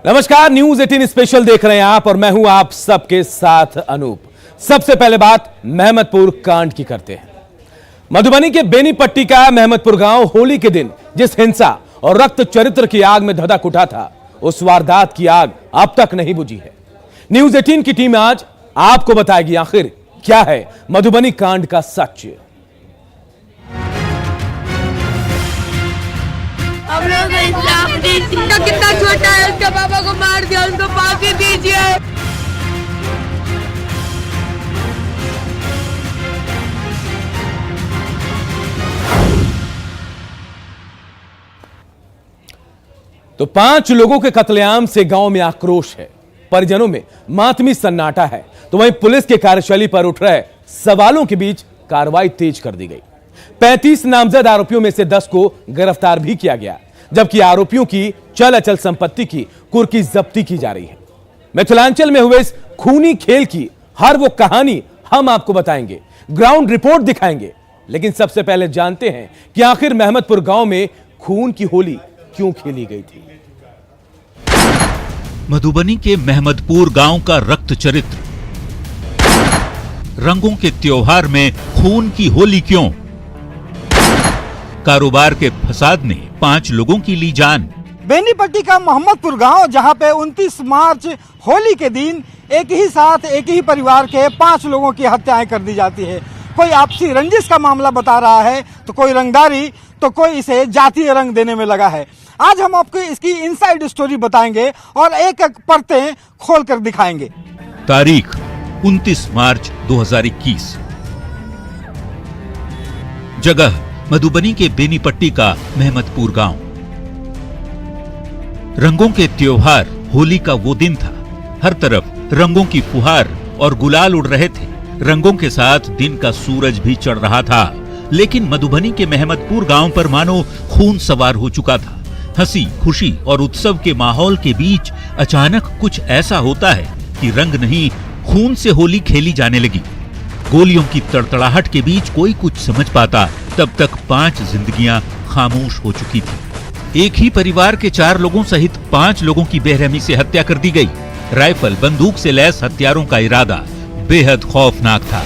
नमस्कार, news 18 special देख रहे हैं आप और मैं हूं आप सबके साथ अनूप। सबसे पहले बात मेहमदपुर कांड की करते हैं। मधुबनी के बेनीपट्टी का मेहमदपुर गांव होली के दिन जिस हिंसा और रक्त चरित्र की आग में धधक उठा था, उस वारदात की आग अब तक नहीं बुझी है। न्यूज 18 की टीम आज आपको बताएगी आखिर क्या है मधुबनी कांड का सच। हम लोग इंसाफ दीजिए। कितना छोटा है, उसके पापा को मार दिया, उनको फांसी दीजिए। तो 5 लोगों के कत्लेआम से गांव में आक्रोश है, परिजनों में मातमी सन्नाटा है। तो वहीं पुलिस के कार्यशैली पर उठ रहे सवालों के बीच कार्रवाई तेज कर दी गई। 35 नामजद आरोपियों में से 10 को गिरफ्तार भी किया गया, जबकि आरोपियों की चल अचल संपत्ति की कुर्की जब्ती की जा रही है। मिथिलांचल में हुए इस खूनी खेल की हर वो कहानी हम आपको बताएंगे, ग्राउंड रिपोर्ट दिखाएंगे। लेकिन सबसे पहले जानते हैं कि आखिर मेहमदपुर गांव में खून की होली क्यों खेली गई थी। मधुबनी के मेहमदपुर गांव का रक्त चरित्र, रंगों के त्योहार में खून की होली क्यों? कारोबार के फसाद ने 5 लोगों की ली जान। बेनीपट्टी का मोहम्मदपुर गांव, जहां पे 29 मार्च होली के दिन एक ही साथ एक ही परिवार के 5 लोगों की हत्याएं कर दी जाती है। कोई आपसी रंजिश का मामला बता रहा है, तो कोई रंगदारी, तो कोई इसे जातीय रंग देने में लगा है। आज हम आपको इसकी इनसाइड स्टोरी बताएंगे और एक एक परतें खोल कर दिखाएंगे। तारीख 29 मार्च 2021। जगह मधुबनी के बेनीपट्टी का मेहमदपुर गांव। रंगों के त्योहार होली का वो दिन था। हर तरफ रंगों की फुहार और गुलाल उड़ रहे थे। रंगों के साथ दिन का सूरज भी चढ़ रहा था। लेकिन मधुबनी के मेहमदपुर गांव पर मानो खून सवार हो चुका था। हंसी खुशी और उत्सव के माहौल के बीच अचानक कुछ ऐसा होता है कि रंग नहीं, खून से होली खेली जाने लगी। गोलियों की तड़तड़ाहट के बीच कोई कुछ समझ पाता, तब तक 5 जिंदगियां खामोश हो चुकी थी। एक ही परिवार के 4 लोगों सहित 5 लोगों की बेरहमी से हत्या कर दी गई। राइफल बंदूक से लैस हत्यारों का इरादा बेहद खौफनाक था।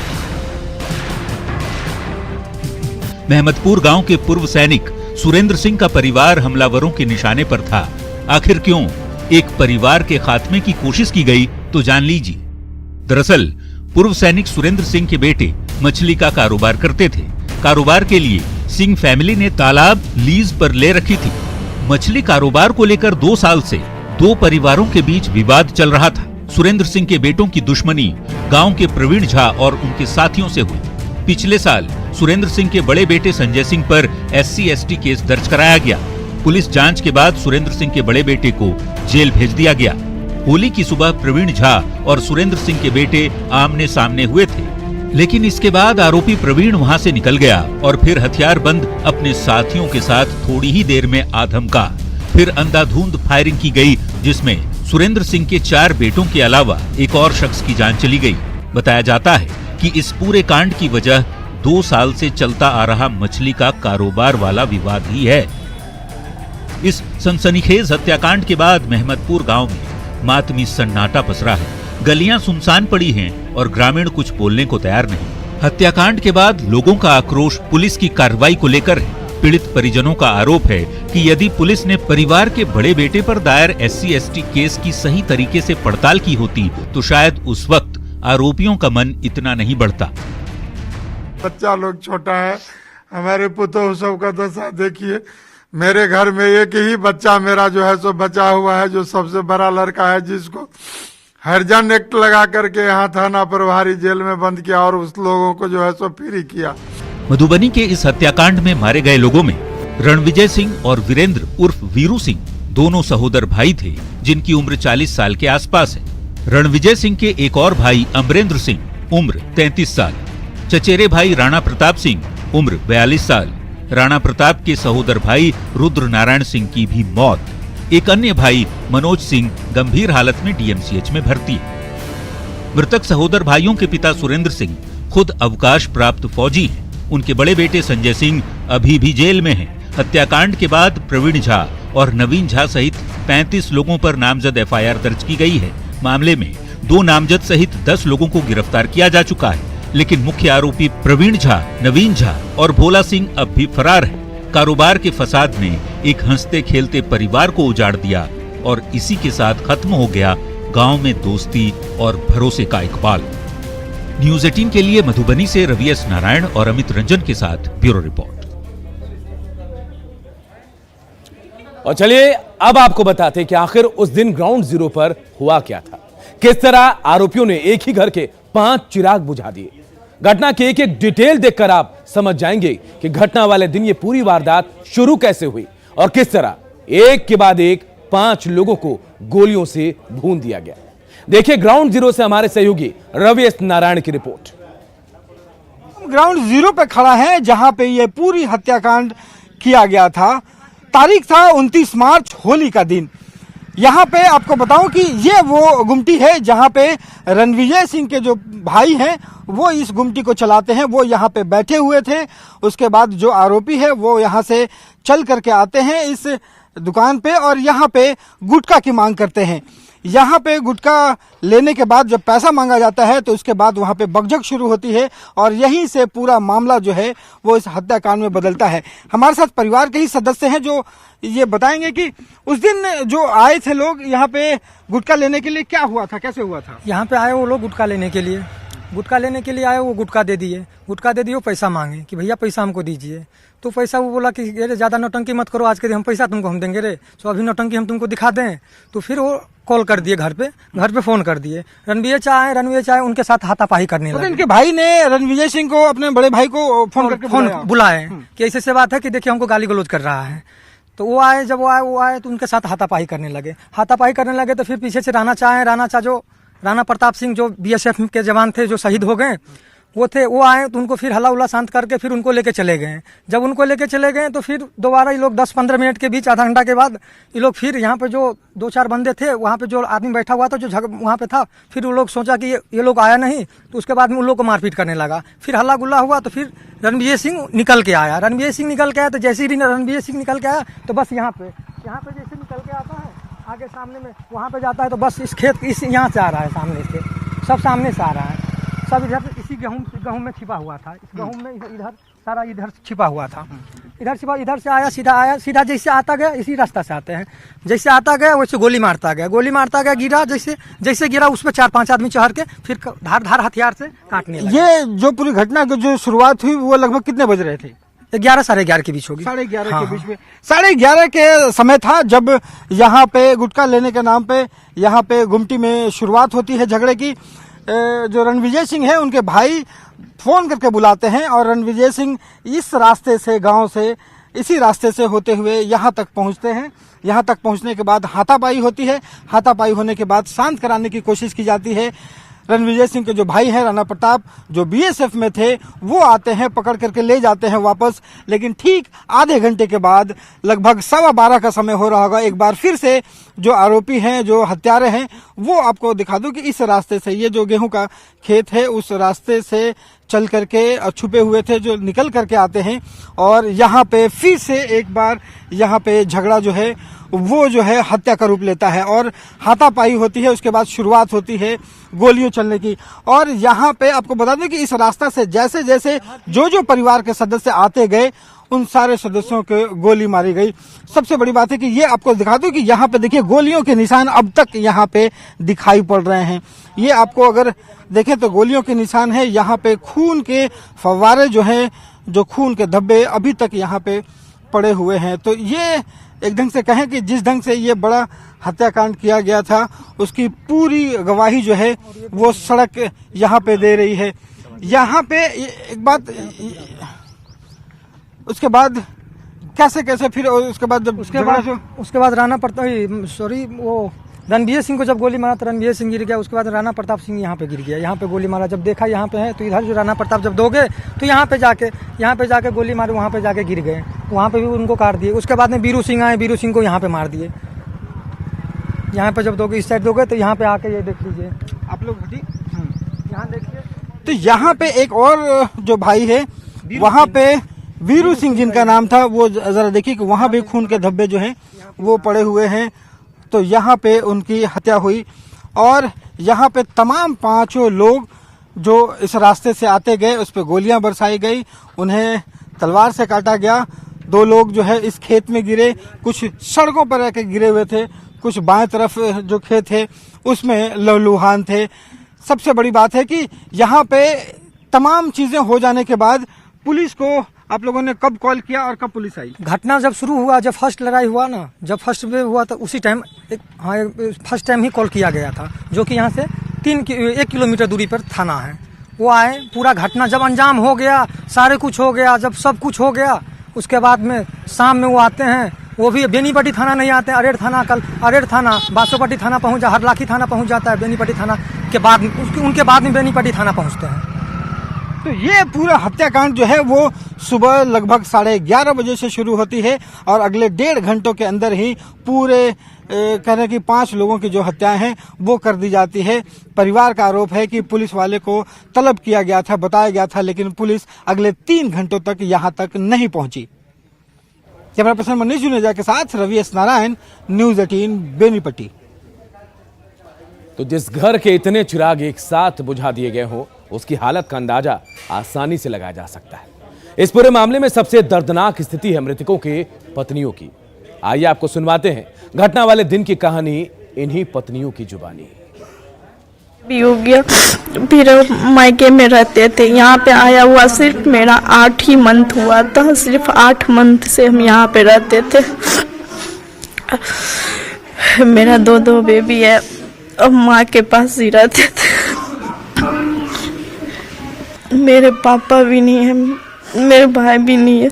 मेहमदपुर गांव के पूर्व सैनिक सुरेंद्र सिंह का परिवार हमलावरों के निशाने पर था। आखिर क्यों एक परिवार के खात्मे की कोशिश की गई, तो जान लीजिए। दरअसल पूर्व सैनिक सुरेंद्र सिंह के बेटे मछली का कारोबार करते थे। कारोबार के लिए सिंह फैमिली ने तालाब लीज पर ले रखी थी। मछली कारोबार को लेकर 2 साल से 2 परिवारों के बीच विवाद चल रहा था। सुरेंद्र सिंह के बेटों की दुश्मनी गांव के प्रवीण झा और उनके साथियों से हुई। पिछले साल सुरेंद्र सिंह के बड़े बेटे संजय सिंह पर SC/ST केस दर्ज कराया गया। पुलिस जांच के बाद सुरेंद्र सिंह के बड़े बेटे को जेल भेज दिया गया। होली की सुबह प्रवीण झा और सुरेंद्र सिंह के बेटे आमने सामने हुए थे, लेकिन इसके बाद आरोपी प्रवीण वहां से निकल गया और फिर हथियारबंद अपने साथियों के साथ थोड़ी ही देर में आधमका। फिर अंधाधुंध फायरिंग की गई, जिसमें सुरेंद्र सिंह के 4 बेटों के अलावा एक और शख्स की जान चली गई। बताया जाता है कि इस पूरे कांड की वजह 2 साल से चलता आ रहा मछली का कारोबार वाला विवाद ही है। इस सनसनीखेज हत्याकांड के बाद मेहमदपुर गांव में मातमी सन्नाटा पसरा है। गलियां सुनसान पड़ी हैं और ग्रामीण कुछ बोलने को तैयार नहीं। हत्याकांड के बाद लोगों का आक्रोश पुलिस की कार्रवाई को लेकर है। पीड़ित परिजनों का आरोप है कि यदि पुलिस ने परिवार के बड़े बेटे पर दायर SC/ST केस की सही तरीके से पड़ताल की होती, तो शायद उस वक्त आरोपियों का मन इतना नहीं बढ़ता। बच्चा लोग छोटा है, हमारे पुतों सबका दशा देखिए। मेरे घर में एक ही बच्चा मेरा जो है सो बचा हुआ है, जो सबसे बड़ा लड़का है, जिसको हरिजन एक्ट लगा करके यहाँ थाना प्रभारी जेल में बंद किया और उस लोगों को जो है सो फ्री किया। मधुबनी के इस हत्याकांड में मारे गए लोगों में रणविजय सिंह और वीरेंद्र उर्फ वीरू सिंह दोनों सहोदर भाई थे, जिनकी उम्र 40 साल के आसपास है। रणविजय सिंह के एक और भाई अमरेंद्र सिंह, उम्र 33 साल। चचेरे भाई राणा प्रताप सिंह, उम्र 42 साल। राणा प्रताप के सहोदर भाई रुद्र नारायण सिंह की भी मौत। एक अन्य भाई मनोज सिंह गंभीर हालत में DMCH में भर्ती है। मृतक सहोदर भाइयों के पिता सुरेंद्र सिंह खुद अवकाश प्राप्त फौजी हैं। उनके बड़े बेटे संजय सिंह अभी भी जेल में हैं। हत्याकांड के बाद प्रवीण झा और नवीन झा सहित 35 लोगों पर नामजद एफआईआर दर्ज की गई है। मामले में 2 नामजद सहित 10 लोगों को गिरफ्तार किया जा चुका है, लेकिन मुख्य आरोपी प्रवीण झा, नवीन झा और भोला सिंह अब भी फरार है। कारोबार के फसाद ने एक हंसते खेलते परिवार को उजाड़ दिया और इसी के साथ खत्म हो गया गांव में दोस्ती और भरोसे का इकबाल। न्यूज़ 18 के लिए मधुबनी से रवि एस नारायण और अमित रंजन के साथ ब्यूरो रिपोर्ट। और चलिए अब आपको बताते कि आखिर उस दिन ग्राउंड जीरो पर हुआ क्या था। किस तरह आरोपियों ने एक ही घर के 5 चिराग बुझा दिए। घटना की एक एक डिटेल देखकर आप समझ जाएंगे कि घटना वाले दिन ये पूरी वारदात शुरू कैसे हुई और किस तरह एक के बाद एक 5 लोगों को गोलियों से भून दिया गया। देखिए ग्राउंड जीरो से हमारे सहयोगी रवि एस नारायण की रिपोर्ट। ग्राउंड जीरो पे खड़ा है जहां पे ये पूरी हत्याकांड किया गया था। तारीख था 29 मार्च, होली का दिन। यहाँ पे आपको बताऊं कि ये वो गुमटी है जहाँ पे रणविजय सिंह के जो भाई हैं वो इस गुमटी को चलाते हैं। वो यहाँ पे बैठे हुए थे। उसके बाद जो आरोपी है वो यहाँ से चल करके आते हैं इस दुकान पे और यहाँ पे गुटखा की मांग करते हैं। यहाँ पे गुटखा लेने के बाद जब पैसा मांगा जाता है तो उसके बाद वहाँ पे बकझक शुरू होती है और यहीं से पूरा मामला जो है वो इस हत्याकांड में बदलता है। हमारे साथ परिवार के ही सदस्य हैं जो ये बताएंगे कि उस दिन जो आए थे लोग यहाँ पे गुटखा लेने के लिए, क्या हुआ था, कैसे हुआ था? यहाँ पे आए वो लोग गुटखा लेने के लिए आए। वो गुटखा दे दिए, वो पैसा मांगे कि भैया पैसा हमको दीजिए। तो पैसा वो बोला कि अरे ज़्यादा नौटंकी मत करो, आज के दिन हम पैसा तुमको हम देंगे रे, तो अभी नौटंकी हम तुमको दिखा दें। तो फिर वो कॉल कर दिए, घर पे फ़ोन कर दिए। रणविजय चाहे उनके साथ हाथापाई करने लगे। इनके भाई ने रणविजय सिंह को, अपने बड़े भाई को फोन बुलाए कि ऐसे से बात है कि देखिए हमको गाली गलौज कर रहा है। तो वो आए, जब वो आए तो उनके साथ हाथापाई करने लगे। तो फिर पीछे से राणा चा जो राणा प्रताप सिंह जो बीएसएफ के जवान थे जो शहीद हो गए वो आए तो उनको फिर हल्ला उल्ला शांत करके फिर उनको लेके चले गए। जब उनको लेके चले गए तो फिर दोबारा ये लोग 10-15 मिनट के बीच, आधा घंटा के बाद ये लोग फिर यहाँ पे जो 2-4 बंदे थे वहाँ पे जो आदमी बैठा हुआ था जो वहाँ पे था, फिर वो लोग सोचा कि ये लोग आया नहीं, तो उसके बाद में उन लोग को मारपीट करने लगा। फिर हल्ला गुल्ला हुआ तो फिर रणविजय सिंह निकल के आया। तो जैसे ही रणविजय सिंह निकल के आया तो बस यहाँ पे जैसे निकल के आता है आगे सामने में वहाँ पे जाता है तो बस इस खेत यहाँ से आ रहा है, सामने से सब सामने से आ रहा है। सब इधर इसी गेहूं में छिपा हुआ था। इस गेहूं में इधर छिपा हुआ था। इधर से आया सीधा जैसे आता गया, इसी रास्ता से आते हैं। जैसे आता गया वैसे गोली मारता गया, गिरा जैसे गिरा उस पर 4-5 आदमी चढ़ के फिर धार हथियार से काटने लगे। ये जो पूरी घटना की जो शुरुआत हुई वो लगभग कितने बज रहे थे? 11-11:30 के बीच होगी। 11:30 के बीच में, 11:30 के समय था जब यहाँ पे गुटखा लेने के नाम पे यहाँ पे गुमटी में शुरुआत होती है झगड़े की। जो रणविजय सिंह है उनके भाई फोन करके बुलाते हैं और रणविजय सिंह इस रास्ते से, गांव से, इसी रास्ते से होते हुए यहाँ तक पहुँचते हैं। यहाँ तक पहुँचने के बाद हाथापाई होती है। हाथापाई होने के बाद शांत कराने की कोशिश की जाती है। रणविजय सिंह के जो भाई हैं राणा प्रताप जो बीएसएफ में थे वो आते हैं, पकड़ करके ले जाते हैं वापस। लेकिन ठीक आधे घंटे के बाद, लगभग 12:15 का समय हो रहा होगा, एक बार फिर से जो आरोपी हैं, जो हत्यारे हैं, वो आपको दिखा दूं कि इस रास्ते से, ये जो गेहूं का खेत है उस रास्ते से चल करके छुपे हुए थे, जो निकल करके आते हैं और यहाँ पे फिर से एक बार यहाँ पे झगड़ा जो है वो जो है हत्या का रूप लेता है और हाथापाई होती है। उसके बाद शुरुआत होती है गोलियों चलने की। और यहाँ पे आपको बता दें कि इस रास्ता से जैसे जैसे जो परिवार के सदस्य आते गए उन सारे सदस्यों को गोली मारी गई। सबसे बड़ी बात है कि ये आपको दिखा दूं कि यहाँ पे देखिए गोलियों के निशान अब तक यहाँ पे दिखाई पड़ रहे हैं। ये आपको अगर देखें तो गोलियों के निशान है। यहाँ पे खून के फव्वारे जो हैं, जो खून के धब्बे अभी तक यहाँ पे पड़े हुए हैं। तो ये एक ढंग से कहें कि जिस ढंग से ये बड़ा हत्याकांड किया गया था उसकी पूरी गवाही जो है वो सड़क यहाँ पे दे रही है। यहाँ पे एक बात, उसके बाद कैसे फिर उसके बाद राणा प्रताप वो रणविजय सिंह को जब गोली मारा तो रणविजय सिंह गिर गया। उसके बाद राणा प्रताप सिंह यहाँ पे गिर गया। यहाँ पे गोली मारा, जब देखा यहाँ पे है तो इधर जो राणा प्रताप जब दोगे तो यहाँ पे जाके गोली मारे, वहाँ पे जाके गिर गए, वहाँ पे भी उनको काट दिए। उसके बाद में बीरू सिंह आए, बीरू सिंह को यहाँ पे मार दिए। यहाँ पे जब दोगे, इस साइड दोगे तो यहाँ पे आके ये देख लीजिए आप लोग, यहाँ देखिए। तो यहाँ पे एक और जो भाई है वहाँ पे वीरू सिंह जिनका नाम था, वो जरा देखिए कि वहाँ भी खून के धब्बे जो हैं वो पड़े हुए हैं। तो यहाँ पे उनकी हत्या हुई और यहाँ पे तमाम 5 लोग जो इस रास्ते से आते गए उस पर गोलियां बरसाई गई, उन्हें तलवार से काटा गया। 2 लोग जो है इस खेत में गिरे, कुछ सड़कों पर रह के गिरे हुए थे, कुछ बाएं तरफ जो खेत है उसमें लहलुहान थे। सबसे बड़ी बात है कि यहाँ पे तमाम चीजें हो जाने के बाद पुलिस को आप लोगों ने कब कॉल किया और कब पुलिस आई? घटना जब शुरू हुआ, जब फर्स्ट लड़ाई हुआ ना, जब फर्स्ट वेव हुआ तो उसी टाइम फर्स्ट टाइम ही कॉल किया गया था, जो कि यहाँ से 1 किलोमीटर दूरी पर थाना है। वो आए, पूरा घटना जब अंजाम हो गया, सारे कुछ हो गया, जब सब कुछ हो गया उसके बाद में शाम में वो आते हैं। वो भी बेनीपट्टी थाना नहीं आते, अरेर थाना, कल अरेर थाना, बासोपट्टी थाना पहुंच जा, हरलाखी थाना पहुंच जाता है, बेनीपट्टी थाना के बाद उनके बाद में बेनीपट्टी थाना पहुंचते हैं। तो ये पूरा हत्याकांड जो है वो सुबह लगभग 11:30 बजे से शुरू होती है और अगले 1.5 घंटों के अंदर ही पूरे कहने की 5 लोगों की जो हत्याएं हैं वो कर दी जाती है। परिवार का आरोप है कि पुलिस वाले को तलब किया गया था, बताया गया था, लेकिन पुलिस अगले 3 घंटों तक यहाँ तक नहीं पहुंची। कैमरा पर्सन मनीष जुनेजा के साथ रवि एस नारायण, न्यूज 18 बेनीपट्टी। तो जिस घर के इतने चिराग एक साथ बुझा दिए गए हों, उसकी हालत का अंदाजा आसानी से लगाया जा सकता है। इस पूरे मामले में सबसे दर्दनाक स्थिति है मृतकों के पत्नियों की। आइए आपको सुनवाते हैं घटना वाले दिन की कहानी इन्हीं पत्नियों की जुबानी। भी हो गया, फिर मायके में रहते थे। यहाँ पे आया हुआ सिर्फ मेरा 8 ही मंथ हुआ था, सिर्फ 8 मंथ से हम यहाँ पे रहते थे। मेरा 2 बेबी है, अब माँ के पास ही रहते थे। मेरे पापा भी नहीं है, मेरे भाई भी नहीं है,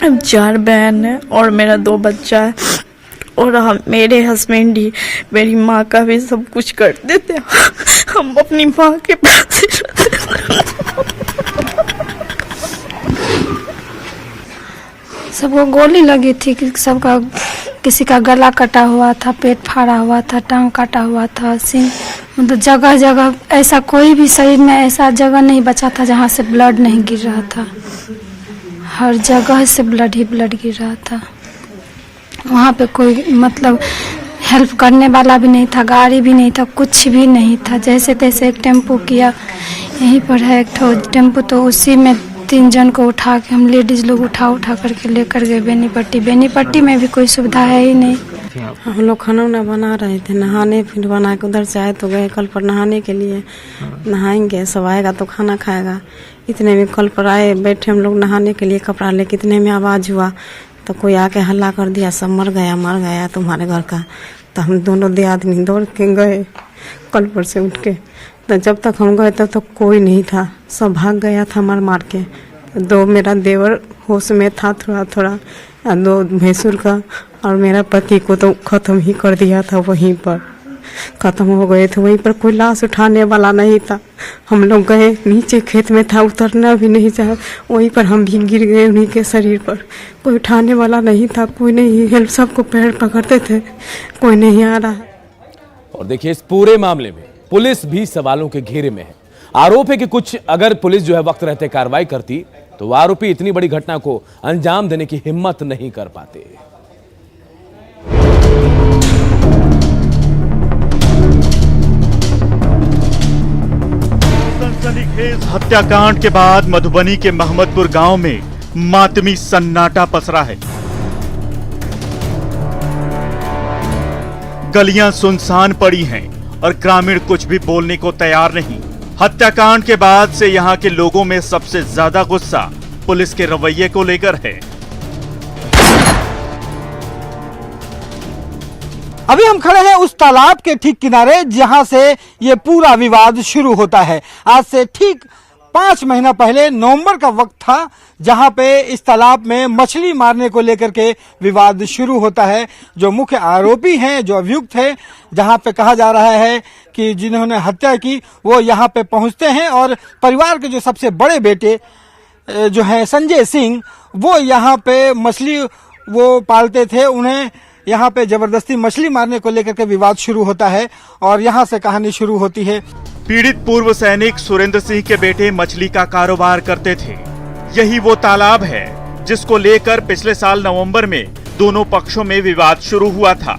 अब 4 बहन है और मेरा 2 बच्चा है। और हम, मेरे हस्बैंड ही मेरी माँ का भी सब कुछ करते थे। हम अपनी माँ के पास ही रहते थे। सबको गोली लगी थी, सबका किसी का गला कटा हुआ था, पेट फाड़ा हुआ था, टांग काटा हुआ था, सिंह, मतलब जगह जगह ऐसा कोई भी शरीर में ऐसा जगह नहीं बचा था जहाँ से ब्लड नहीं गिर रहा था। हर जगह से ब्लड ही ब्लड गिर रहा था। वहाँ पे कोई मतलब हेल्प करने वाला भी नहीं था, गाड़ी भी नहीं था, कुछ भी नहीं था। जैसे तैसे एक टेम्पो किया, यहीं पर है एक टेम्पो, तो उसी में 3 जन को उठा के हम लेडीज लोग उठा करके लेकर गए बेनीपट्टी। बेनीपट्टी में भी कोई सुविधा है ही नहीं। हम लोग खाना वाना बना रहे थे, नहाने, फिर बना के उधर से आए तो गए कल पर नहाने के लिए। नहाएंगे, सब आएगा तो खाना खाएगा। इतने में कल पर आए, बैठे हम लोग नहाने के लिए कपड़ा ले, कितने में आवाज़ हुआ तो कोई आके हल्ला कर दिया, सब मर गया तुम्हारे घर का। तो हम दोनों दे आदमी दौड़ के गए कल पर से उठ के। तो जब तक हम गए तब तक कोई नहीं था, सब भाग गया था मार के। 2 मेरा देवर होश में था थोड़ा थोड़ा, 2 भैंसुर का, और मेरा पति को तो खत्म ही कर दिया था, वहीं पर खत्म हो गए थे। वहीं पर कोई लाश उठाने वाला नहीं था। हम लोग गए, नीचे खेत में था, उतरना भी नहीं चाहा, वहीं पर हम भी गिर गए उन्हीं के शरीर पर। कोई उठाने वाला नहीं था, कोई नहीं हेल्प, सबको पैर पकड़ते थे, कोई नहीं आ रहा। और देखिए इस पूरे मामले में पुलिस भी सवालों के घेरे में है। आरोप है कि कुछ अगर पुलिस जो है वक्त रहते कार्रवाई करती तो आरोपी इतनी बड़ी घटना को अंजाम देने की हिम्मत नहीं कर पाते। सनसनीखेज हत्याकांड के बाद मधुबनी के महमदपुर गांव में मातमी सन्नाटा पसरा है। गलियां सुनसान पड़ी हैं और ग्रामीण कुछ भी बोलने को तैयार नहीं। हत्याकांड के बाद से यहां के लोगों में सबसे ज्यादा गुस्सा पुलिस के रवैये को लेकर है। अभी हम खड़े हैं उस तालाब के ठीक किनारे जहां से ये पूरा विवाद शुरू होता है। आज से ठीक 5 महीना पहले नवंबर का वक्त था जहां पे इस तालाब में मछली मारने को लेकर के विवाद शुरू होता है। जो मुख्य आरोपी हैं, जो अभियुक्त है, जहां पे कहा जा रहा है कि जिन्होंने हत्या की वो यहां पे पहुंचते हैं और परिवार के जो सबसे बड़े बेटे जो है संजय सिंह, वो यहाँ पे मछली वो पालते थे। उन्हें यहाँ पे जबरदस्ती मछली मारने को लेकर के विवाद शुरू होता है और यहाँ से कहानी शुरू होती है। पीड़ित पूर्व सैनिक सुरेंद्र सिंह के बेटे मछली का कारोबार करते थे। यही वो तालाब है जिसको लेकर पिछले साल नवंबर में दोनों पक्षों में विवाद शुरू हुआ था,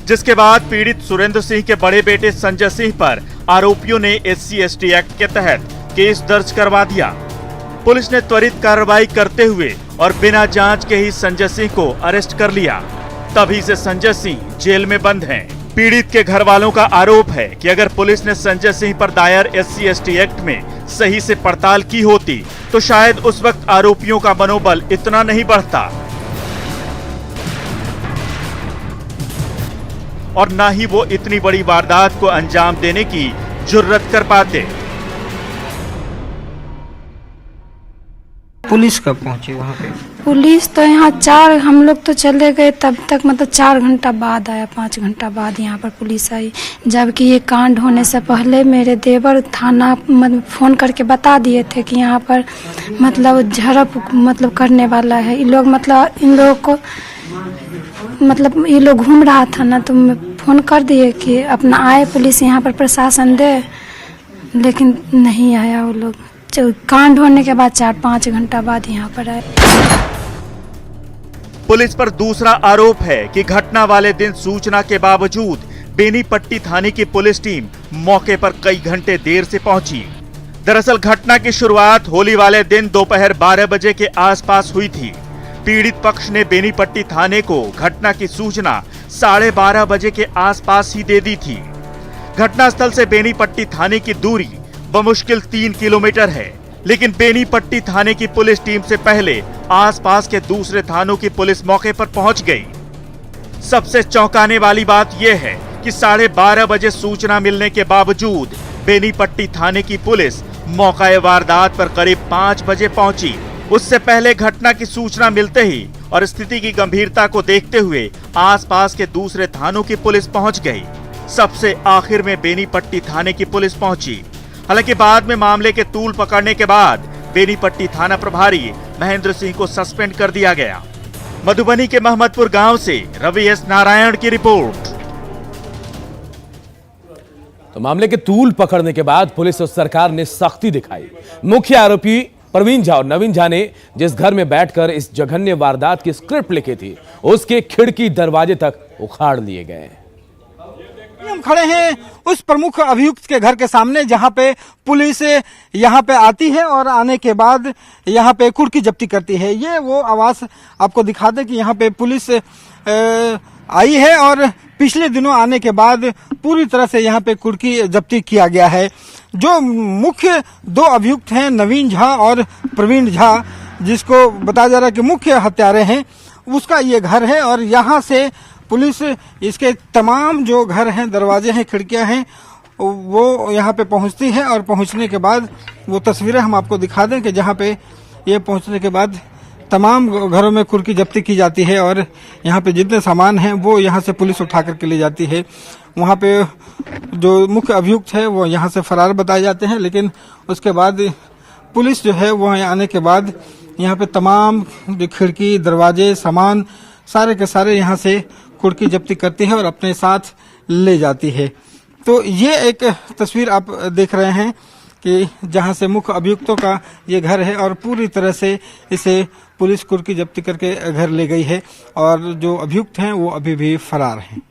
जिसके बाद पीड़ित सुरेंद्र सिंह के बड़े बेटे संजय सिंह पर आरोपियों ने SC/ST एक्ट के तहत केस दर्ज करवा दिया। पुलिस ने त्वरित कार्रवाई करते हुए और बिना जांच के ही संजय सिंह को अरेस्ट कर लिया। तभी से संजय सिंह जेल में बंद हैं। पीड़ित के घर वालों का आरोप है कि अगर पुलिस ने संजय सिंह पर दायर SC/ST एक्ट में सही से पड़ताल की होती तो शायद उस वक्त आरोपियों का मनोबल इतना नहीं बढ़ता और न ही वो इतनी बड़ी वारदात को अंजाम देने की जुर्रत कर पाते। पुलिस कब पहुंची वहाँ पे? पुलिस तो यहाँ हम लोग तो चले गए तब तक, मतलब 4 घंटा बाद आया, 5 घंटा बाद यहाँ पर पुलिस आई। जबकि ये कांड होने से पहले मेरे देवर थाना फोन करके बता दिए थे कि यहाँ पर मतलब झड़प करने वाला है। इन लोगों को ये लोग घूम रहा था ना, तो मैं फोन कर दिए कि अपना आए पुलिस यहाँ पर प्रशासन दे, लेकिन नहीं आया वो लोग। कांड होने के बाद 4-5 घंटा बाद यहाँ पर आए। पुलिस पर दूसरा आरोप है कि घटना वाले दिन सूचना के बावजूद बेनीपट्टी थाने की पुलिस टीम मौके पर कई घंटे देर से पहुंची। दरअसल घटना की शुरुआत होली वाले दिन दोपहर 12 बजे के आसपास हुई थी। पीड़ित पक्ष ने बेनीपट्टी थाने को घटना की सूचना 12:30 बजे के आसपास ही दे दी थी। घटनास्थल से बेनीपट्टी थाने की दूरी बमुश्किल 3 किलोमीटर है, लेकिन बेनीपट्टी थाने की पुलिस टीम से पहले आसपास के दूसरे थानों की पुलिस मौके पर पहुंच गई। सबसे चौंकाने वाली बात यह है कि 12:30 बजे सूचना मिलने के बावजूद बेनीपट्टी थाने की पुलिस मौका वारदात पर करीब 5 बजे पहुंची। उससे पहले घटना की सूचना मिलते ही और स्थिति की गंभीरता को देखते हुए आसपास के दूसरे थानों की पुलिस पहुंच गई। सबसे आखिर में बेनीपट्टी थाने की पुलिस पहुंची। हालांकि बाद में मामले के तूल पकड़ने के बाद बेनीपट्टी थाना प्रभारी महेंद्र सिंह को सस्पेंड कर दिया गया। मधुबनी के महमदपुर गांव से रवि एस नारायण की रिपोर्ट। तो मामले के तूल पकड़ने के बाद पुलिस और सरकार ने सख्ती दिखाई। मुख्य आरोपी प्रवीण झा और नवीन झा ने जिस घर में बैठकर इस जघन्य वारदात की स्क्रिप्ट लिखी थी, उसके खिड़की दरवाजे तक उखाड़ लिए गए। हम खड़े हैं उस प्रमुख अभियुक्त के घर के सामने, जहां पे पुलिस यहां पे आती है और आने के बाद यहां पे कुर्की जब्ती करती है। ये वो आवास आपको दिखा दे कि यहां पे पुलिस आई है और पिछले दिनों आने के बाद पूरी तरह से यहाँ पे कुर्की जब्ती किया गया है। जो मुख्य 2 अभियुक्त हैं, नवीन झा और प्रवीण झा, जिसको बताया जा रहा है कि मुख्य हत्यारे हैं, उसका ये घर है और यहाँ से पुलिस इसके तमाम जो घर हैं, दरवाजे हैं, खिड़कियां हैं, वो यहाँ पे पहुँचती है। और पहुँचने के बाद वो तस्वीरें हम आपको दिखा दें कि जहाँ पे ये पहुँचने के बाद तमाम घरों में कुर्की जब्ती की जाती है और यहाँ पे जितने सामान हैं वो यहाँ से पुलिस उठा करके ले जाती है। वहाँ पे जो मुख्य अभियुक्त है वो यहाँ से फरार बताए जाते हैं, लेकिन उसके बाद पुलिस जो है वो आने के बाद यहाँ पे तमाम खिड़की, दरवाजे, सामान सारे के सारे यहाँ से कुर्की जब्ती करती है और अपने साथ ले जाती है। तो ये एक तस्वीर आप देख रहे हैं कि जहां से मुख्य अभियुक्तों का ये घर है और पूरी तरह से इसे पुलिस कुर्की जब्ती करके घर ले गई है और जो अभियुक्त हैं वो अभी भी फरार हैं।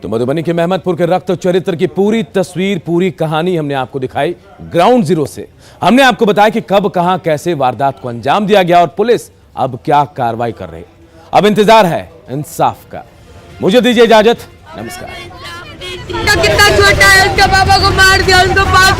तो मधुबनी के महमदपुर के रक्त चरित्र की पूरी तस्वीर, पूरी कहानी हमने आपको दिखाई ग्राउंड जीरो से। हमने आपको बताया कि कब, कहां, कैसे वारदात को अंजाम दिया गया और पुलिस अब क्या कार्रवाई कर रही। अब इंतजार है इंसाफ का। मुझे दीजिए इजाजत, नमस्कार। कितना छोटा है, उसके पापा को मार दिया, उसको पापी